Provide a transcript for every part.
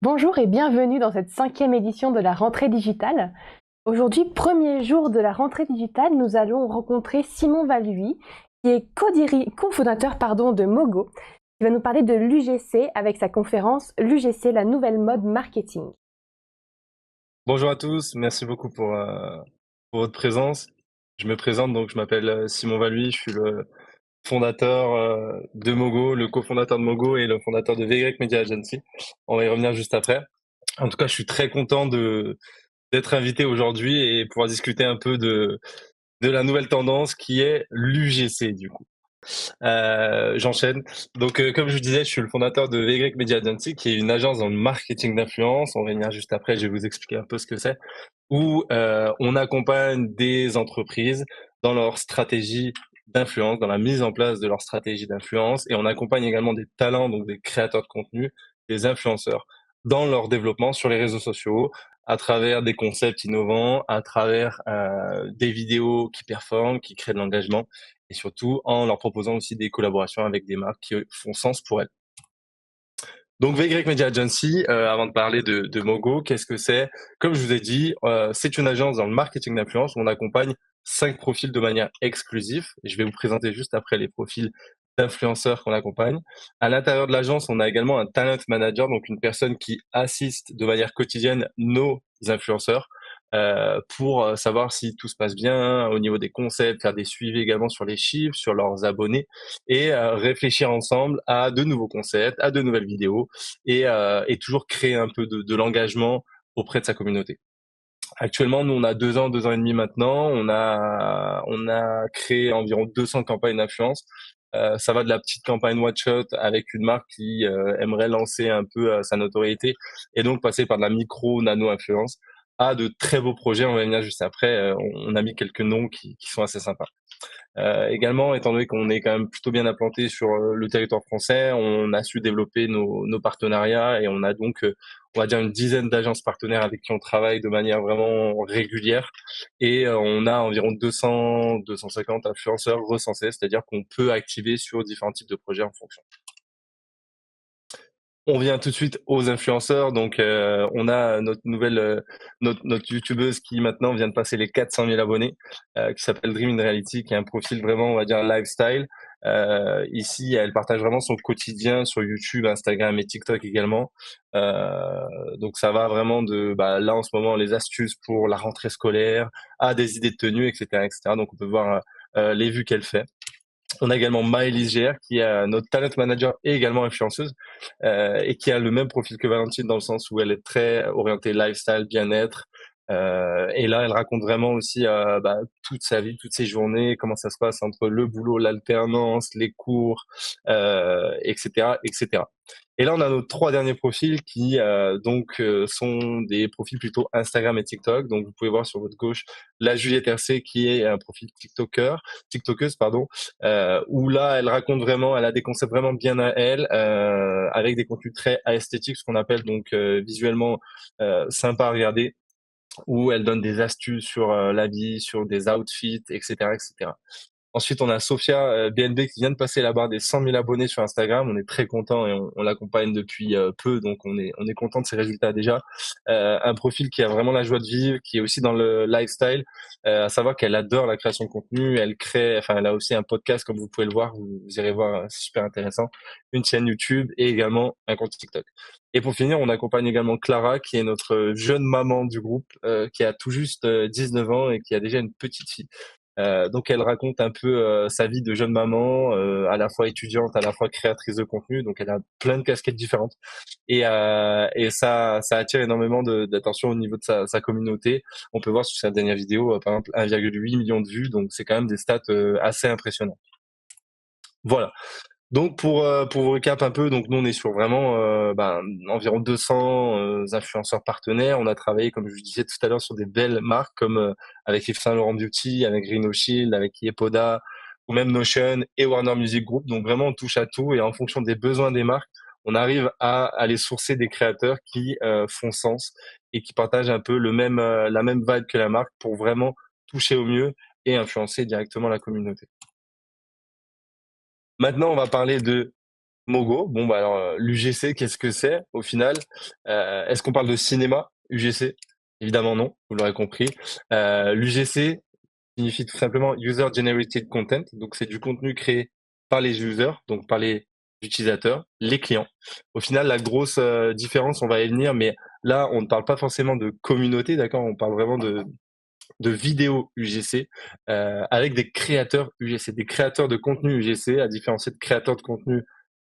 Bonjour et bienvenue dans cette 5e édition de la rentrée digitale. Aujourd'hui, premier jour de la rentrée digitale, nous allons rencontrer Simon Valluy, qui est cofondateur de Mogo, qui va nous parler de l'UGC avec sa conférence «L'UGC, la nouvelle mode marketing». Bonjour à tous, merci beaucoup pour votre présence. Je me présente, donc je m'appelle Simon Valluy, je suis le fondateur de Mogo, le cofondateur de Mogo et le fondateur de VY Media Agency. On va y revenir juste après. En tout cas, je suis très content d'être invité aujourd'hui et pouvoir discuter un peu de la nouvelle tendance qui est l'UGC du coup. J'enchaîne. Donc, comme je vous disais, je suis le fondateur de VY Media Agency, qui est une agence dans le marketing d'influence. On va venir juste après, je vais vous expliquer un peu ce que c'est. Où on accompagne des entreprises dans leur stratégie d'influence, dans la mise en place de leur stratégie d'influence, et on accompagne également des talents, donc des créateurs de contenu, des influenceurs, dans leur développement sur les réseaux sociaux, à travers des concepts innovants, à travers des vidéos qui performent, qui créent de l'engagement, et surtout en leur proposant aussi des collaborations avec des marques qui font sens pour elles. Donc VY Media Agency, avant de parler de Mogo, qu'est-ce que c'est? Comme je vous ai dit, c'est une agence dans le marketing d'influence où on accompagne 5 profils de manière exclusive. Je vais vous présenter juste après les profils d'influenceurs qu'on accompagne. À l'intérieur de l'agence, on a également un talent manager, donc une personne qui assiste de manière quotidienne nos influenceurs pour savoir si tout se passe bien au niveau des concepts, faire des suivis également sur les chiffres, sur leurs abonnés et réfléchir ensemble à de nouveaux concepts, à de nouvelles vidéos et toujours créer un peu de l'engagement auprès de sa communauté. Actuellement, nous, on a 2 ans et demi maintenant. On a créé environ 200 campagnes d'influence. Ça va de la petite campagne Watch Shot avec une marque qui aimerait lancer un peu sa notoriété et donc passer par de la micro-nano influence à de très beaux projets. On va venir juste après. On a mis quelques noms qui sont assez sympas. Également, étant donné qu'on est quand même plutôt bien implanté sur le territoire français, on a su développer nos partenariats et on a donc, on va dire, une dizaine d'agences partenaires avec qui on travaille de manière vraiment régulière. Et on a environ 200-250 influenceurs recensés, c'est-à-dire qu'on peut activer sur différents types de projets en fonction. On vient tout de suite aux influenceurs. Donc, on a notre youtubeuse qui maintenant vient de passer les 400 000 abonnés, qui s'appelle Dream in Reality, qui a un profil vraiment, on va dire, lifestyle. Ici, elle partage vraiment son quotidien sur YouTube, Instagram et TikTok également. Donc, ça va vraiment là en ce moment, les astuces pour la rentrée scolaire, à des idées de tenue, etc., etc. Donc, on peut voir les vues qu'elle fait. On a également Maëlys GR qui est notre talent manager et également influenceuse et qui a le même profil que Valentine dans le sens où elle est très orientée lifestyle, bien-être. Et là, elle raconte vraiment aussi toute sa vie, toutes ses journées, comment ça se passe entre le boulot, l'alternance, les cours, etc., etc. Et là, on a nos 3 derniers profils qui sont des profils plutôt Instagram et TikTok. Donc, vous pouvez voir sur votre gauche la Juliette RC qui est un profil TikTokeuse, pardon, où là, elle raconte vraiment, elle a des concepts vraiment bien à elle, avec des contenus très esthétiques, ce qu'on appelle donc visuellement sympa à regarder, où elle donne des astuces sur l'habit, sur des outfits, etc., etc. Ensuite, on a Sophia BNB qui vient de passer la barre des 100 000 abonnés sur Instagram. On est très content et on l'accompagne depuis peu, donc on est content de ses résultats déjà. Un profil qui a vraiment la joie de vivre, qui est aussi dans le lifestyle, à savoir qu'elle adore la création de contenu. Elle a aussi un podcast comme vous pouvez le voir, vous irez voir, c'est super intéressant. Une chaîne YouTube et également un compte TikTok. Et pour finir, on accompagne également Clara, qui est notre jeune maman du groupe, qui a tout juste 19 ans et qui a déjà une petite fille. Donc elle raconte un peu sa vie de jeune maman, à la fois étudiante, à la fois créatrice de contenu. Donc elle a plein de casquettes différentes et ça attire énormément d'attention au niveau de sa communauté. On peut voir sur sa dernière vidéo, par exemple, 1,8 million de vues. Donc c'est quand même des stats assez impressionnants. Voilà. Donc pour vous récap un peu, donc nous on est sur vraiment environ 200 influenceurs partenaires. On a travaillé, comme je vous disais tout à l'heure, sur des belles marques comme avec Yves Saint Laurent Beauty, avec Rhino Shield, avec Yepoda, ou même Notion et Warner Music Group. Donc vraiment on touche à tout et en fonction des besoins des marques, on arrive à aller sourcer des créateurs qui font sens et qui partagent un peu la même vibe que la marque pour vraiment toucher au mieux et influencer directement la communauté. Maintenant, on va parler de Mogo, bon bah alors l'UGC, qu'est-ce que c'est au final? Est-ce qu'on parle de cinéma, UGC? Évidemment non, vous l'aurez compris. L'UGC signifie tout simplement User Generated Content, donc c'est du contenu créé par les users, donc par les utilisateurs, les clients. Au final, la grosse différence, on va y venir, mais là, on ne parle pas forcément de communauté, d'accord? On parle vraiment de vidéos UGC avec des créateurs UGC, des créateurs de contenu UGC, à différencier de créateurs de contenu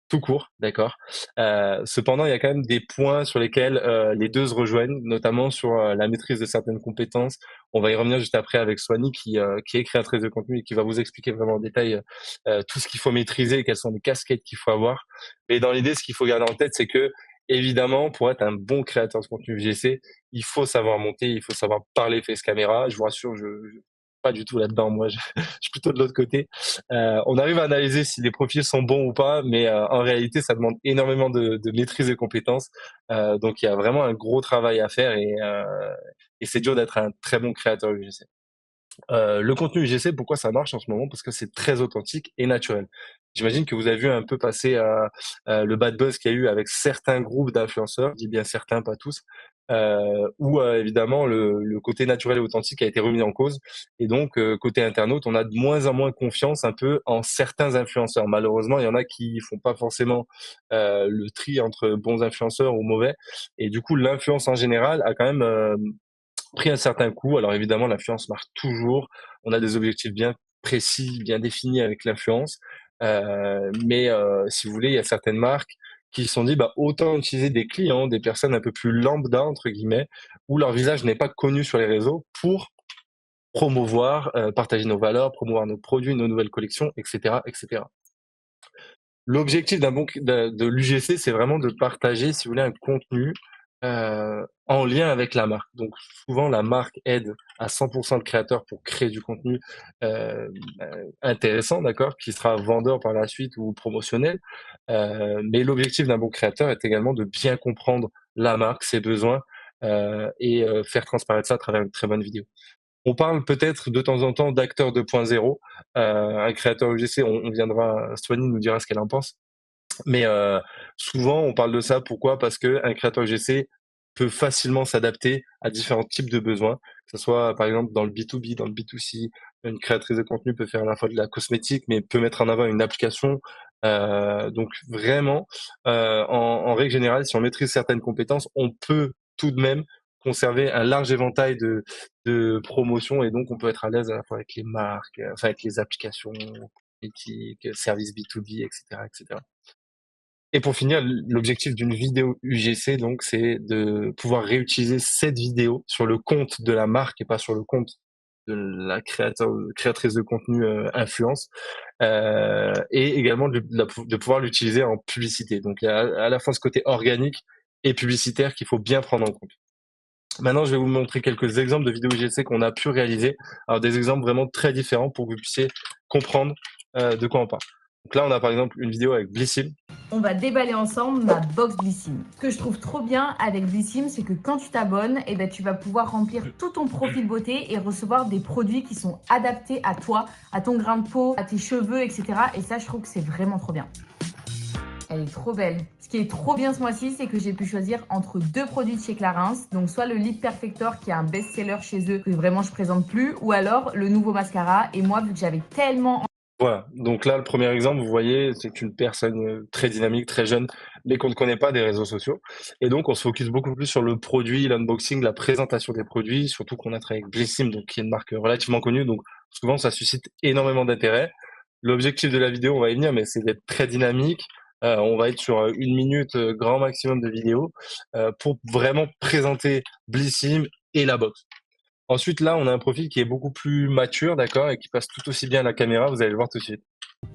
tout court, d'accord. Cependant, il y a quand même des points sur lesquels les deux se rejoignent, notamment sur la maîtrise de certaines compétences. On va y revenir juste après avec Swanny, qui est créatrice de contenu et qui va vous expliquer vraiment en détail tout ce qu'il faut maîtriser et quelles sont les casquettes qu'il faut avoir. Mais dans l'idée, ce qu'il faut garder en tête, c'est que évidemment, pour être un bon créateur de contenu VGC, il faut savoir monter, il faut savoir parler face caméra. Je vous rassure, je pas du tout là-dedans. Moi, je suis plutôt de l'autre côté. On arrive à analyser si les profils sont bons ou pas, mais en réalité, ça demande énormément de maîtrise et compétences. Donc, il y a vraiment un gros travail à faire et c'est dur d'être un très bon créateur UGC. Le contenu UGC, pourquoi ça marche en ce moment? Parce que c'est très authentique et naturel. J'imagine que vous avez vu un peu passer le bad buzz qu'il y a eu avec certains groupes d'influenceurs, je dis bien certains, pas tous, où évidemment le côté naturel et authentique a été remis en cause. Et donc, côté internaute, on a de moins en moins confiance un peu en certains influenceurs. Malheureusement, il y en a qui font pas forcément le tri entre bons influenceurs ou mauvais. Et du coup, l'influence en général a quand même pris un certain coup. Alors évidemment, l'influence marche toujours. On a des objectifs bien précis, bien définis avec l'influence. Mais si vous voulez, il y a certaines marques qui se sont dit, bah, autant utiliser des clients, des personnes un peu plus lambda, entre guillemets, où leur visage n'est pas connu sur les réseaux pour promouvoir, partager nos valeurs, promouvoir nos produits, nos nouvelles collections, etc., etc. L'objectif de l'UGC, c'est vraiment de partager, si vous voulez, un contenu en lien avec la marque. Donc souvent, la marque aide à 100% le créateur pour créer du contenu intéressant, d'accord, qui sera vendeur par la suite ou promotionnel. Mais l'objectif d'un bon créateur est également de bien comprendre la marque, ses besoins et faire transparaître ça à travers une très bonne vidéo. On parle peut-être de temps en temps d'acteur 2.0. Un créateur UGC, on viendra, Swanny nous dira ce qu'elle en pense. Mais souvent, on parle de ça. Pourquoi? Parce qu'un créateur UGC peut facilement s'adapter à différents types de besoins, que ce soit par exemple dans le B2B, dans le B2C. Une créatrice de contenu peut faire à la fois de la cosmétique, mais peut mettre en avant une application. Donc vraiment, en règle générale, si on maîtrise certaines compétences, on peut tout de même conserver un large éventail de promotions et donc on peut être à l'aise à la fois avec les marques, enfin avec les applications, cosmétiques, services B2B, etc., etc. Et pour finir, l'objectif d'une vidéo UGC, donc, c'est de pouvoir réutiliser cette vidéo sur le compte de la marque et pas sur le compte de la créatrice de contenu influence, et également de pouvoir l'utiliser en publicité. Donc, il y a à la fois ce côté organique et publicitaire qu'il faut bien prendre en compte. Maintenant, je vais vous montrer quelques exemples de vidéos UGC qu'on a pu réaliser. Alors, des exemples vraiment très différents pour que vous puissiez comprendre de quoi on parle. Donc là, on a par exemple une vidéo avec Blissim. On va déballer ensemble ma box Blissim. Ce que je trouve trop bien avec Blissim, c'est que quand tu t'abonnes, eh ben, tu vas pouvoir remplir tout ton profil beauté et recevoir des produits qui sont adaptés à toi, à ton grain de peau, à tes cheveux, etc. Et ça, je trouve que c'est vraiment trop bien. Elle est trop belle. Ce qui est trop bien ce mois-ci, c'est que j'ai pu choisir entre deux produits de chez Clarins. Donc soit le Lip Perfector qui est un best-seller chez eux que vraiment je présente plus, ou alors le nouveau mascara. Et moi, vu que j'avais tellement... Voilà, donc là, le premier exemple, vous voyez, c'est une personne très dynamique, très jeune, mais qu'on ne connaît pas des réseaux sociaux. Et donc, on se focus beaucoup plus sur le produit, l'unboxing, la présentation des produits, surtout qu'on a travaillé avec Blissim, donc qui est une marque relativement connue. Donc, souvent, ça suscite énormément d'intérêt. L'objectif de la vidéo, on va y venir, mais c'est d'être très dynamique. On va être sur 1 minute, grand maximum de vidéo, pour vraiment présenter Blissim et la box. Ensuite, là, on a un profil qui est beaucoup plus mature, d'accord, et qui passe tout aussi bien à la caméra, vous allez le voir tout de suite.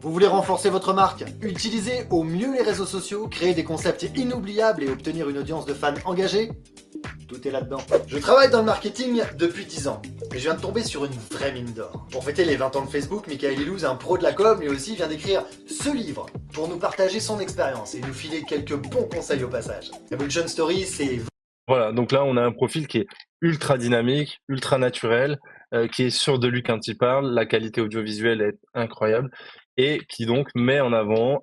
Vous voulez renforcer votre marque? Utilisez au mieux les réseaux sociaux, créer des concepts inoubliables et obtenir une audience de fans engagés? Tout est là-dedans. Je travaille dans le marketing depuis 10 ans et je viens de tomber sur une vraie mine d'or. Pour fêter les 20 ans de Facebook, Michael Ilouz, un pro de la com, lui aussi vient d'écrire ce livre pour nous partager son expérience et nous filer quelques bons conseils au passage. Evolution Story, c'est... Voilà, donc là, on a un profil qui est ultra dynamique, ultra naturel, qui est sûr de lui quand il parle. La qualité audiovisuelle est incroyable. et qui donc met en avant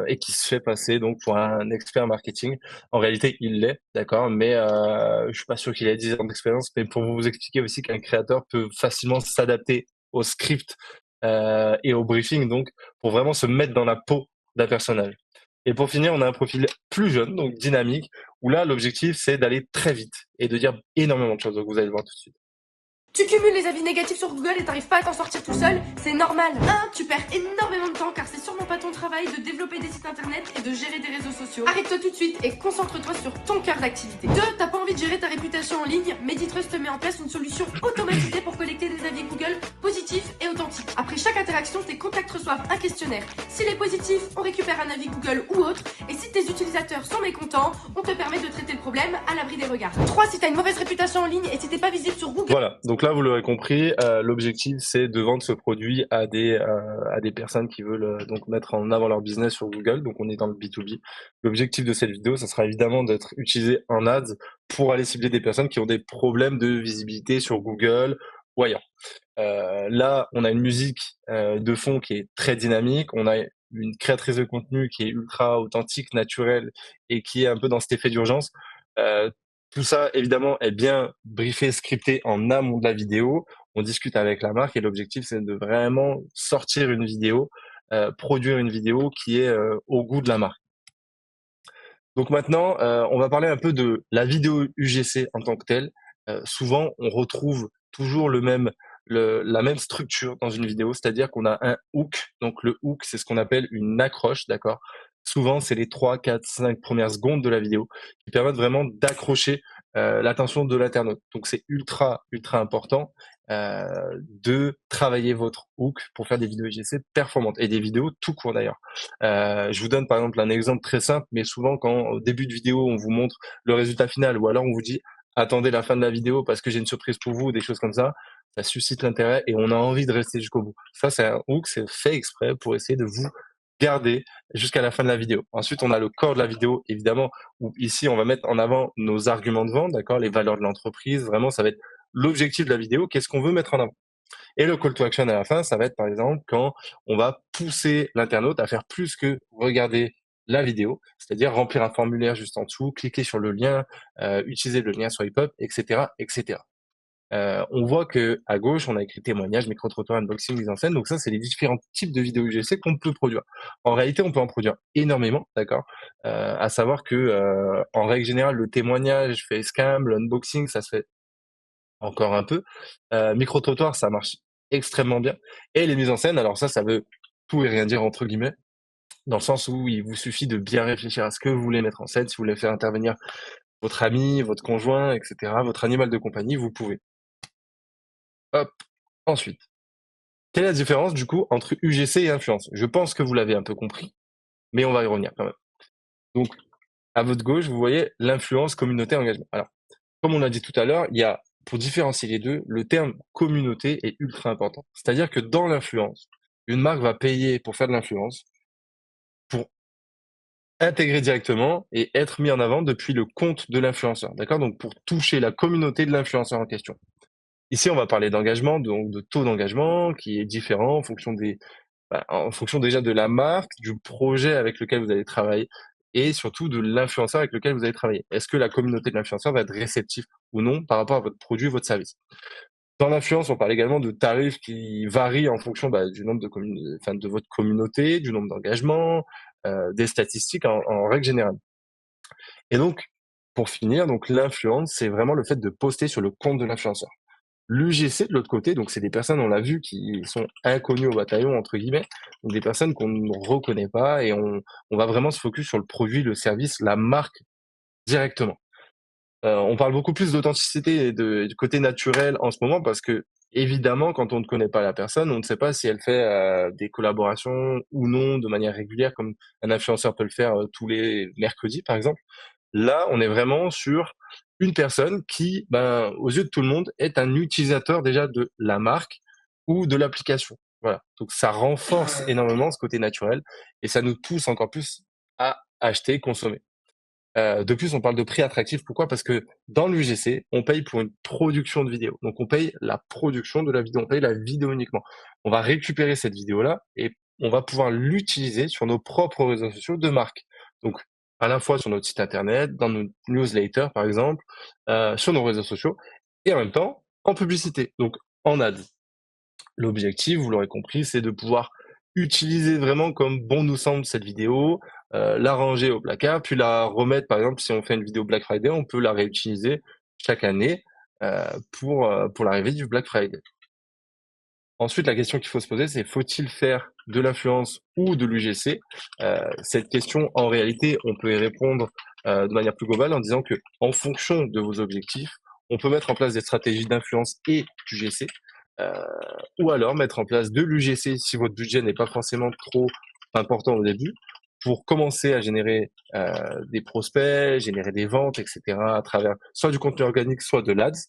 et qui se fait passer donc pour un expert marketing. En réalité, il l'est, d'accord, mais je suis pas sûr qu'il ait 10 ans d'expérience. Mais pour vous expliquer aussi qu'un créateur peut facilement s'adapter au script et au briefing, donc pour vraiment se mettre dans la peau d'un personnage. Et pour finir, on a un profil plus jeune, donc dynamique, où là, l'objectif, c'est d'aller très vite et de dire énormément de choses. Donc vous allez le voir tout de suite. Tu cumules les avis négatifs sur Google et t'arrives pas à t'en sortir tout seul, c'est normal. 1. Tu perds énormément de temps car c'est sûrement pas ton travail de développer des sites internet et de gérer des réseaux sociaux. Arrête-toi tout de suite et concentre-toi sur ton cœur d'activité. 2. T'as pas envie de gérer ta réputation en ligne, Meditrust met en place une solution automatisée pour collecter des avis Google positifs et authentiques. Après chaque interaction, tes contacts reçoivent un questionnaire. S'il est positif, on récupère un avis Google ou autre. Et si tes utilisateurs sont mécontents, on te permet de traiter le problème à l'abri des regards. 3. Si t'as une mauvaise réputation en ligne et si t'es pas visible sur Google... Voilà, donc là, vous l'aurez compris, l'objectif, c'est de vendre ce produit à des personnes qui veulent donc mettre en avant leur business sur Google. Donc, on est dans le B2B. L'objectif de cette vidéo, ça sera évidemment d'être utilisé en ads pour aller cibler des personnes qui ont des problèmes de visibilité sur Google ou ailleurs. Là, on a une musique de fond qui est très dynamique. On a une créatrice de contenu qui est ultra authentique, naturelle et qui est un peu dans cet effet d'urgence. Tout ça, évidemment, est bien briefé, scripté en amont de la vidéo. On discute avec la marque et l'objectif, c'est de vraiment sortir une vidéo, produire une vidéo qui est au goût de la marque. Donc maintenant, on va parler un peu de la vidéo UGC en tant que telle. Souvent, on retrouve toujours la même structure dans une vidéo, c'est-à-dire qu'on a un hook. Donc le hook, c'est ce qu'on appelle une accroche, d'accord? Souvent, c'est les 3, 4, 5 premières secondes de la vidéo qui permettent vraiment d'accrocher l'attention de l'internaute. Donc c'est ultra, ultra important de travailler votre hook pour faire des vidéos UGC performantes et des vidéos tout court d'ailleurs. Je vous donne par exemple un exemple très simple, mais souvent quand au début de vidéo on vous montre le résultat final ou alors on vous dit attendez la fin de la vidéo parce que j'ai une surprise pour vous, des choses comme ça suscite l'intérêt et on a envie de rester jusqu'au bout. Ça c'est un hook, c'est fait exprès pour essayer de vous garder jusqu'à la fin de la vidéo. Ensuite, on a le corps de la vidéo, évidemment, où ici, on va mettre en avant nos arguments de vente, d'accord, les valeurs de l'entreprise. Vraiment, ça va être l'objectif de la vidéo, qu'est-ce qu'on veut mettre en avant. Et le call to action à la fin, ça va être, par exemple, quand on va pousser l'internaute à faire plus que regarder la vidéo, c'est-à-dire remplir un formulaire juste en dessous, cliquer sur le lien, utiliser le lien swipe up, etc., etc. On voit que à gauche, on a écrit témoignage, micro-trottoir, unboxing, mise en scène. Donc ça, c'est les différents types de vidéos UGC qu'on peut produire. En réalité, on peut en produire énormément, d'accord. À savoir que, en règle générale, le témoignage, facecam, l'unboxing, ça se fait encore un peu. Micro-trottoir, ça marche extrêmement bien. Et les mises en scène, alors ça veut tout et rien dire entre guillemets, dans le sens où il vous suffit de bien réfléchir à ce que vous voulez mettre en scène. Si vous voulez faire intervenir votre ami, votre conjoint, etc., votre animal de compagnie, vous pouvez. Hop. Ensuite, quelle est la différence du coup entre UGC et influence? Je pense que vous l'avez un peu compris, mais on va y revenir quand même. Donc, à votre gauche, vous voyez l'influence, communauté, engagement. Alors, comme on l'a dit tout à l'heure, il y a, pour différencier les deux, le terme communauté est ultra important. C'est-à-dire que dans l'influence, une marque va payer pour faire de l'influence, pour intégrer directement et être mis en avant depuis le compte de l'influenceur. D'accord? Donc, pour toucher la communauté de l'influenceur en question. Ici, on va parler d'engagement, donc de taux d'engagement qui est différent en fonction déjà de la marque, du projet avec lequel vous allez travailler et surtout de l'influenceur avec lequel vous allez travailler. Est-ce que la communauté de l'influenceur va être réceptive ou non par rapport à votre produit, votre service? Dans l'influence, on parle également de tarifs qui varient en fonction du nombre de votre communauté, du nombre d'engagements, des statistiques en règle générale. Et donc, pour finir, donc l'influence, c'est vraiment le fait de poster sur le compte de l'influenceur. L'UGC de l'autre côté, donc c'est des personnes, on l'a vu, qui sont inconnues au bataillon, entre guillemets, donc des personnes qu'on ne reconnaît pas et on va vraiment se focus sur le produit, le service, la marque directement. On parle beaucoup plus d'authenticité et du côté naturel en ce moment parce que évidemment, quand on ne connaît pas la personne, on ne sait pas si elle fait des collaborations ou non de manière régulière, comme un influenceur peut le faire tous les mercredis, par exemple. Là, on est vraiment sur une personne qui, aux yeux de tout le monde, est un utilisateur déjà de la marque ou de l'application. Voilà. Donc ça renforce énormément ce côté naturel et ça nous pousse encore plus à acheter, consommer. De plus, on parle de prix attractif. Pourquoi? Parce que dans l'UGC, on paye pour une production de vidéo. Donc on paye la production de la vidéo, on paye la vidéo uniquement. On va récupérer cette vidéo-là et on va pouvoir l'utiliser sur nos propres réseaux sociaux de marque. Donc, à la fois sur notre site internet, dans nos newsletters, par exemple, sur nos réseaux sociaux, et en même temps, en publicité, donc en ads. L'objectif, vous l'aurez compris, c'est de pouvoir utiliser vraiment comme bon nous semble cette vidéo, la ranger au placard, puis la remettre, par exemple, si on fait une vidéo Black Friday, on peut la réutiliser chaque année pour l'arrivée du Black Friday. Ensuite, la question qu'il faut se poser, c'est faut-il faire de l'influence ou de l'UGC? Cette question, en réalité, on peut y répondre de manière plus globale en disant que, en fonction de vos objectifs, on peut mettre en place des stratégies d'influence et d'UGC, euh, ou alors mettre en place de l'UGC si votre budget n'est pas forcément trop important au début, pour commencer à générer des prospects, générer des ventes, etc., à travers soit du contenu organique, soit de l'ADS.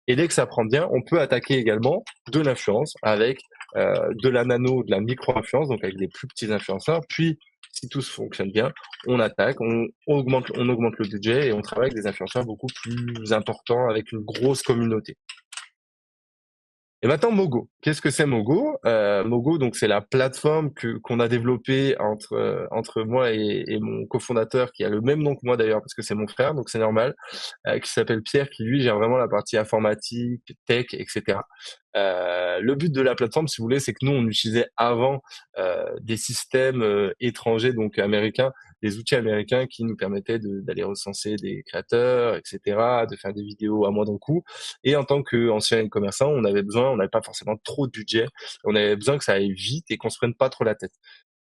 Et dès que ça prend bien, on peut attaquer également de l'influence avec de la nano, de la micro-influence, donc avec des plus petits influenceurs. Puis, si tout fonctionne bien, on attaque, on augmente le budget et on travaille avec des influenceurs beaucoup plus importants, avec une grosse communauté. Et maintenant, Mogo. Qu'est-ce que c'est Mogo? Mogo, donc c'est la plateforme qu'on a développée entre moi et mon cofondateur, qui a le même nom que moi d'ailleurs, parce que c'est mon frère, donc c'est normal, qui s'appelle Pierre, qui lui gère vraiment la partie informatique, tech, etc. Le but de la plateforme, si vous voulez, c'est que nous, on utilisait avant des systèmes étrangers, donc américains, des outils américains qui nous permettaient d'aller recenser des créateurs, etc., de faire des vidéos à moindre coût. Et en tant qu'ancien commerçant, on n'avait pas forcément trop de budget. On avait besoin que ça aille vite et qu'on se prenne pas trop la tête.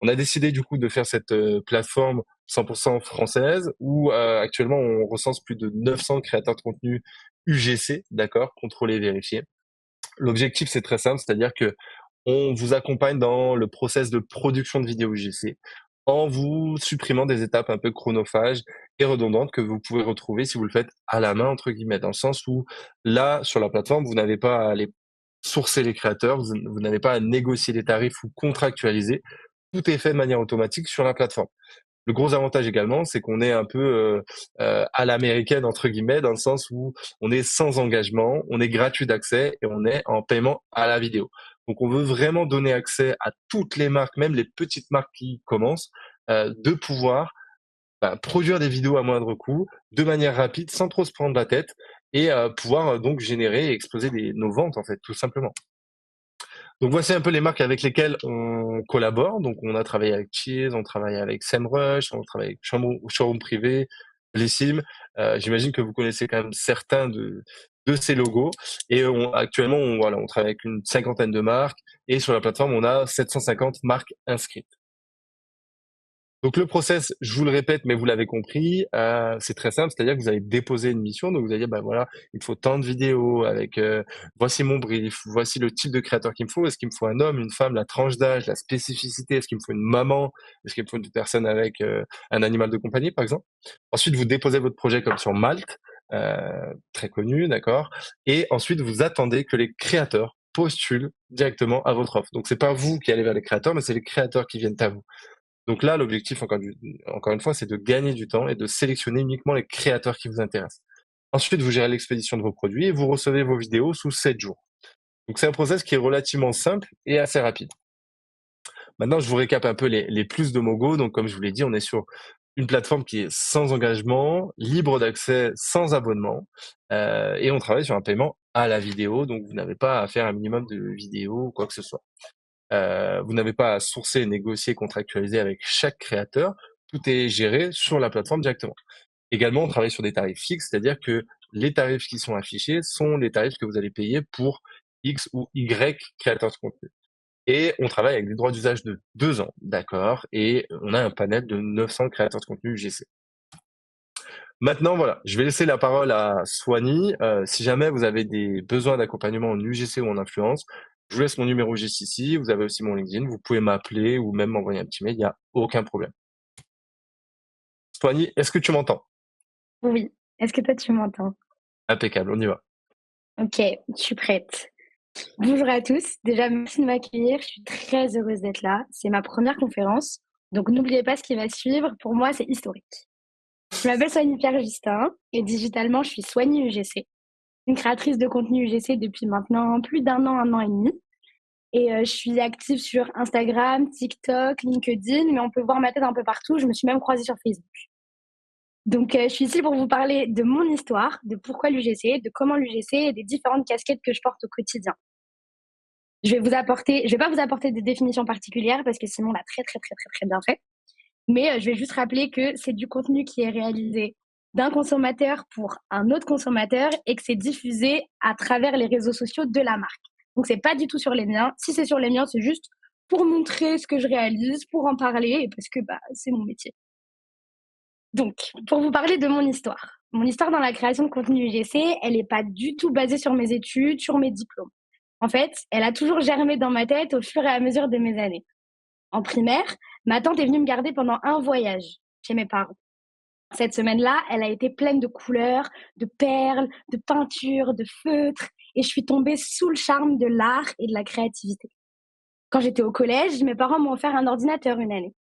On a décidé du coup de faire cette plateforme 100% française où actuellement on recense plus de 900 créateurs de contenu UGC, d'accord, contrôlés, vérifiés. L'objectif c'est très simple, c'est-à-dire que on vous accompagne dans le process de production de vidéos UGC en vous supprimant des étapes un peu chronophages et redondantes que vous pouvez retrouver si vous le faites à la main, entre guillemets, dans le sens où là, sur la plateforme, vous n'avez pas à aller sourcer les créateurs, vous n'avez pas à négocier les tarifs ou contractualiser. Tout est fait de manière automatique sur la plateforme. Le gros avantage également, c'est qu'on est un peu à l'américaine, entre guillemets, dans le sens où on est sans engagement, on est gratuit d'accès et on est en paiement à la vidéo. Donc on veut vraiment donner accès à toutes les marques, même les petites marques qui commencent, de pouvoir produire des vidéos à moindre coût, de manière rapide, sans trop se prendre la tête, et pouvoir donc générer et exploser nos ventes, en fait, tout simplement. Donc voici un peu les marques avec lesquelles on collabore. Donc on a travaillé avec Cheese, on travaille avec SEMrush, on travaille avec Showroom Privé, Blissim. J'imagine que vous connaissez quand même certains de ces logos. Et actuellement, on travaille avec une cinquantaine de marques. Et sur la plateforme, on a 750 marques inscrites. Donc le process, je vous le répète, mais vous l'avez compris, c'est très simple, c'est-à-dire que vous allez déposer une mission, donc vous allez dire, voilà, il faut tant de vidéos avec, voici mon brief, voici le type de créateur qu'il me faut, est-ce qu'il me faut un homme, une femme, la tranche d'âge, la spécificité, est-ce qu'il me faut une maman, est-ce qu'il me faut une personne avec un animal de compagnie, par exemple. Ensuite, vous déposez votre projet comme sur Malte, très connu, d'accord, et ensuite vous attendez que les créateurs postulent directement à votre offre. Donc c'est pas vous qui allez vers les créateurs, mais c'est les créateurs qui viennent à vous. Donc là, l'objectif, encore une fois, c'est de gagner du temps et de sélectionner uniquement les créateurs qui vous intéressent. Ensuite, vous gérez l'expédition de vos produits et vous recevez vos vidéos sous 7 jours. Donc c'est un process qui est relativement simple et assez rapide. Maintenant, je vous récap un peu les plus de Mogo. Donc comme je vous l'ai dit, on est sur une plateforme qui est sans engagement, libre d'accès, sans abonnement, et on travaille sur un paiement à la vidéo. Donc vous n'avez pas à faire un minimum de vidéos ou quoi que ce soit. Vous n'avez pas à sourcer, négocier, contractualiser avec chaque créateur. Tout est géré sur la plateforme directement. Également, on travaille sur des tarifs fixes, c'est-à-dire que les tarifs qui sont affichés sont les tarifs que vous allez payer pour X ou Y créateurs de contenu. Et on travaille avec des droits d'usage de 2 ans, d'accord, et on a un panel de 900 créateurs de contenu UGC. Maintenant, voilà, je vais laisser la parole à Soigny. Si jamais vous avez des besoins d'accompagnement en UGC ou en influence, je vous laisse mon numéro juste ici. Vous avez aussi mon LinkedIn. Vous pouvez m'appeler ou même m'envoyer un petit mail. Il n'y a aucun problème. Soigny, est-ce que tu m'entends? Oui. Est-ce que toi, tu m'entends? Impeccable, on y va. Ok, je suis prête. Bonjour à tous. Déjà, merci de m'accueillir. Je suis très heureuse d'être là. C'est ma première conférence. Donc, n'oubliez pas ce qui va suivre. Pour moi, c'est historique. Je m'appelle Soigny Pierre Justin et digitalement, je suis Soigny UGC, une créatrice de contenu UGC depuis maintenant plus d'1 an et demi. Et je suis active sur Instagram, TikTok, LinkedIn, mais on peut voir ma tête un peu partout. Je me suis même croisée sur Facebook. Donc, je suis ici pour vous parler de mon histoire, de pourquoi l'UGC, de comment l'UGC et des différentes casquettes que je porte au quotidien. Je vais pas vous apporter des définitions particulières parce que Simon l'a très, très, très, très, très bien fait. Mais je vais juste rappeler que c'est du contenu qui est réalisé d'un consommateur pour un autre consommateur et que c'est diffusé à travers les réseaux sociaux de la marque. Donc, c'est pas du tout sur les miens. Si c'est sur les miens, c'est juste pour montrer ce que je réalise, pour en parler et parce que c'est mon métier. Donc, pour vous parler de mon histoire. Mon histoire dans la création de contenu UGC, elle n'est pas du tout basée sur mes études, sur mes diplômes. En fait, elle a toujours germé dans ma tête au fur et à mesure de mes années. En primaire, ma tante est venue me garder pendant un voyage chez mes parents. Cette semaine-là, elle a été pleine de couleurs, de perles, de peintures, de feutres, et je suis tombée sous le charme de l'art et de la créativité. Quand j'étais au collège, mes parents m'ont offert un ordinateur une année,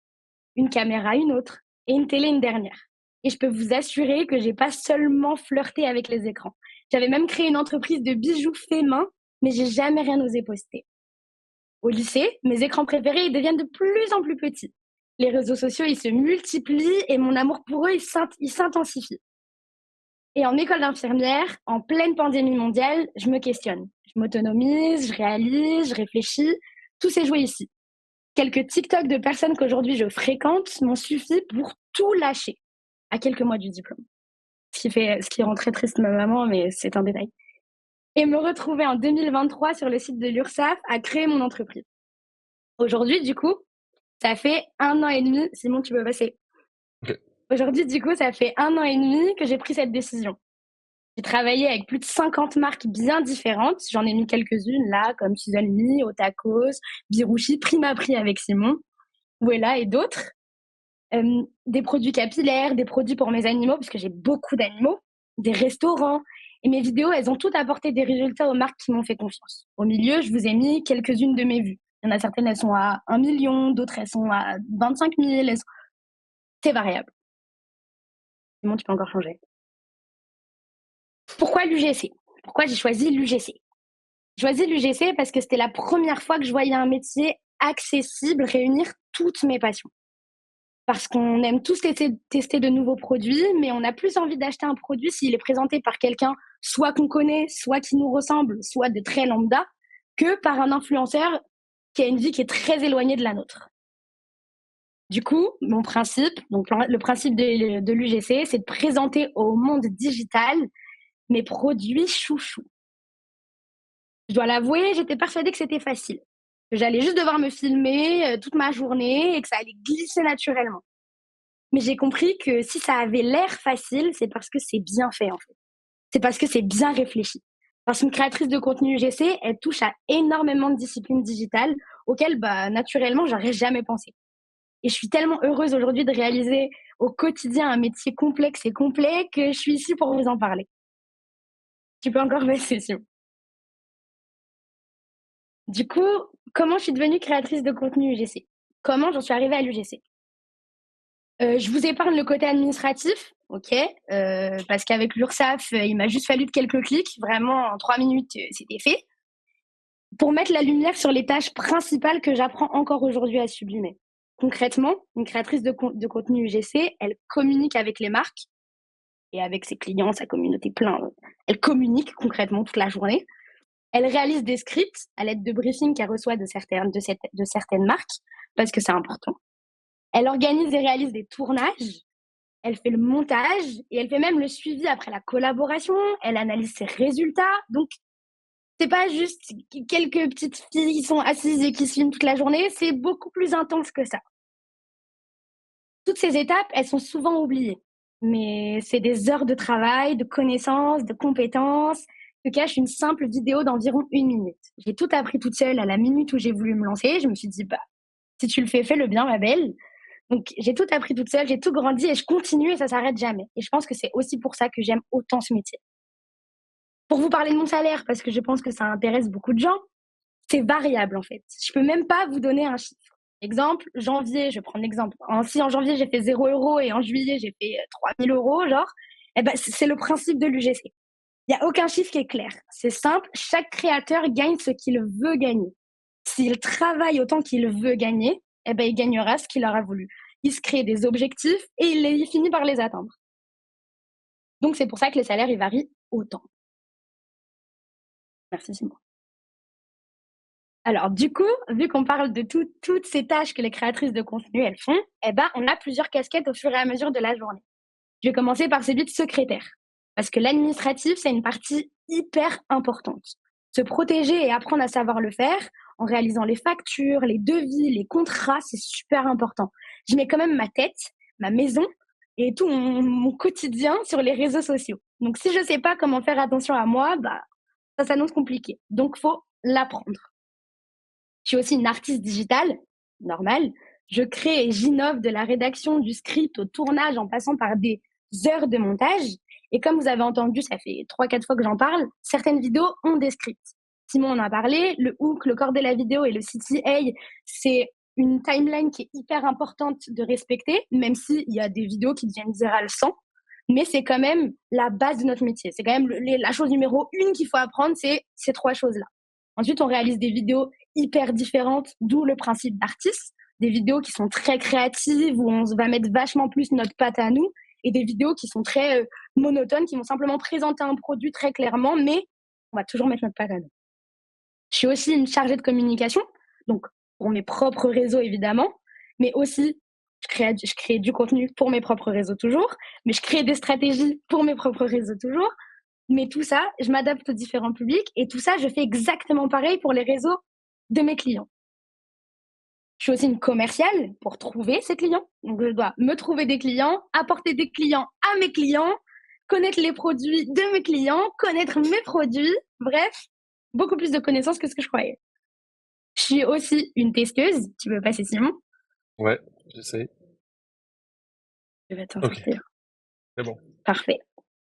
une caméra une autre, et une télé une dernière. Et je peux vous assurer que j'ai pas seulement flirté avec les écrans. J'avais même créé une entreprise de bijoux faits main, mais j'ai jamais rien osé poster. Au lycée, mes écrans préférés ils deviennent de plus en plus petits. Les réseaux sociaux, ils se multiplient et mon amour pour eux, il s'intensifie. Et en école d'infirmière, en pleine pandémie mondiale, je me questionne. Je m'autonomise, je réalise, je réfléchis. Tout s'est joué ici. Quelques TikTok de personnes qu'aujourd'hui je fréquente m'ont suffi pour tout lâcher à quelques mois du diplôme. Ce qui rend très triste ma maman, mais c'est un détail. Et me retrouver en 2023 sur le site de l'URSSAF à créer mon entreprise. Aujourd'hui, du coup, ça fait 1 an et demi. Simon, tu peux passer. Ok. Aujourd'hui, du coup, ça fait 1 an et demi que j'ai pris cette décision. J'ai travaillé avec plus de 50 marques bien différentes. J'en ai mis quelques-unes là, comme Season Me, Otakos, Birouchi, Prima Prix avec Simon, Wella et d'autres. Des produits capillaires, des produits pour mes animaux, parce que j'ai beaucoup d'animaux, des restaurants. Et mes vidéos, elles ont toutes apporté des résultats aux marques qui m'ont fait confiance. Au milieu, je vous ai mis quelques-unes de mes vues. Il y en a certaines, elles sont à 1 million, d'autres, elles sont à 25 000. C'est variable. Simon, tu peux encore changer. Pourquoi l'UGC ? Pourquoi j'ai choisi l'UGC ? J'ai choisi l'UGC parce que c'était la première fois que je voyais un métier accessible réunir toutes mes passions. Parce qu'on aime tous tester de nouveaux produits, mais on a plus envie d'acheter un produit s'il est présenté par quelqu'un soit qu'on connaît, soit qui nous ressemble, soit de très lambda, que par un influenceur qui a une vie qui est très éloignée de la nôtre. Du coup, mon principe, donc le principe de l'UGC, c'est de présenter au monde digital mes produits chouchous. Je dois l'avouer, j'étais persuadée que c'était facile. Que j'allais juste devoir me filmer toute ma journée et que ça allait glisser naturellement. Mais j'ai compris que si ça avait l'air facile, c'est parce que c'est bien fait en fait. C'est parce que c'est bien réfléchi. Parce qu'une créatrice de contenu UGC, elle touche à énormément de disciplines digitales auxquelles naturellement, j'aurais jamais pensé. Et je suis tellement heureuse aujourd'hui de réaliser au quotidien un métier complexe et complet que je suis ici pour vous en parler. Tu peux encore passer, Simon. Du coup, comment je suis devenue créatrice de contenu UGC ? Comment j'en suis arrivée à l'UGC ? Je vous épargne le côté administratif, ok, parce qu'avec l'URSSAF, il m'a juste fallu de quelques clics, vraiment en 3 minutes, c'était fait, pour mettre la lumière sur les tâches principales que j'apprends encore aujourd'hui à sublimer. Concrètement, une créatrice de contenu UGC, elle communique avec les marques et avec ses clients, sa communauté plein. Elle communique concrètement toute la journée. Elle réalise des scripts à l'aide de briefings qu'elle reçoit de certaines marques, parce que c'est important. Elle organise et réalise des tournages, elle fait le montage et elle fait même le suivi après la collaboration, elle analyse ses résultats. Donc, c'est pas juste quelques petites filles qui sont assises et qui se filment toute la journée, c'est beaucoup plus intense que ça. Toutes ces étapes, elles sont souvent oubliées, mais c'est des heures de travail, de connaissances, de compétences que cache une simple vidéo d'environ 1 minute. J'ai tout appris toute seule à la minute où j'ai voulu me lancer. Je me suis dit, si tu le fais-le bien, ma belle. Donc, j'ai tout appris toute seule, j'ai tout grandi et je continue et ça s'arrête jamais. Et je pense que c'est aussi pour ça que j'aime autant ce métier. Pour vous parler de mon salaire, parce que je pense que ça intéresse beaucoup de gens, c'est variable en fait. Je peux même pas vous donner un chiffre. Exemple, janvier, je prends l'exemple. Si en janvier j'ai fait 0 € et en juillet j'ai fait 3 000 €, genre, c'est le principe de l'UGC. Il n'y a aucun chiffre qui est clair. C'est simple, chaque créateur gagne ce qu'il veut gagner. s'il travaille autant qu'il veut gagner, eh ben, il gagnera ce qu'il aura voulu. Il se crée des objectifs et il finit par les atteindre. Donc, c'est pour ça que les salaires, ils varient autant. Merci, Simon. Alors, du coup, vu qu'on parle de toutes ces tâches que les créatrices de contenu, elles font, eh ben, on a plusieurs casquettes au fur et à mesure de la journée. Je vais commencer par celui de secrétaire. Parce que l'administratif, c'est une partie hyper importante. Se protéger et apprendre à savoir le faire en réalisant les factures, les devis, les contrats, c'est super important. Je mets quand même ma tête, ma maison et tout mon quotidien sur les réseaux sociaux. Donc, si je ne sais pas comment faire attention à moi, bah, ça s'annonce compliqué. Donc, il faut l'apprendre. Je suis aussi une artiste digitale, normal. Je crée et j'innove de la rédaction du script au tournage en passant par des heures de montage. Et comme vous avez entendu, ça fait 3-4 fois que j'en parle, certaines vidéos ont des scripts. Simon en a parlé, le hook, le corps de la vidéo et le CTA, c'est une timeline qui est hyper importante de respecter, même s'il y a des vidéos qui deviennent virales sans. Mais c'est quand même la base de notre métier. C'est quand même la chose numéro 1 qu'il faut apprendre, c'est ces 3 choses-là. Ensuite, on réalise des vidéos hyper différentes, d'où le principe d'artiste. Des vidéos qui sont très créatives, où on va mettre vachement plus notre patte à nous, et des vidéos qui sont très monotones, qui vont simplement présenter un produit très clairement, mais on va toujours mettre notre patte à nous. Je suis aussi une chargée de communication, donc pour mes propres réseaux évidemment, mais aussi je crée du contenu pour mes propres réseaux toujours, mais je crée des stratégies pour mes propres réseaux toujours. Mais tout ça, je m'adapte aux différents publics et tout ça, je fais exactement pareil pour les réseaux de mes clients. Je suis aussi une commerciale pour trouver ces clients. Donc, je dois me trouver des clients, apporter des clients à mes clients, connaître les produits de mes clients, connaître mes produits. Bref, beaucoup plus de connaissances que ce que je croyais. Je suis aussi une testeuse. Tu veux passer, Simon? Ouais, j'essaie. Je vais t'en Ok. sortir. C'est bon. Parfait.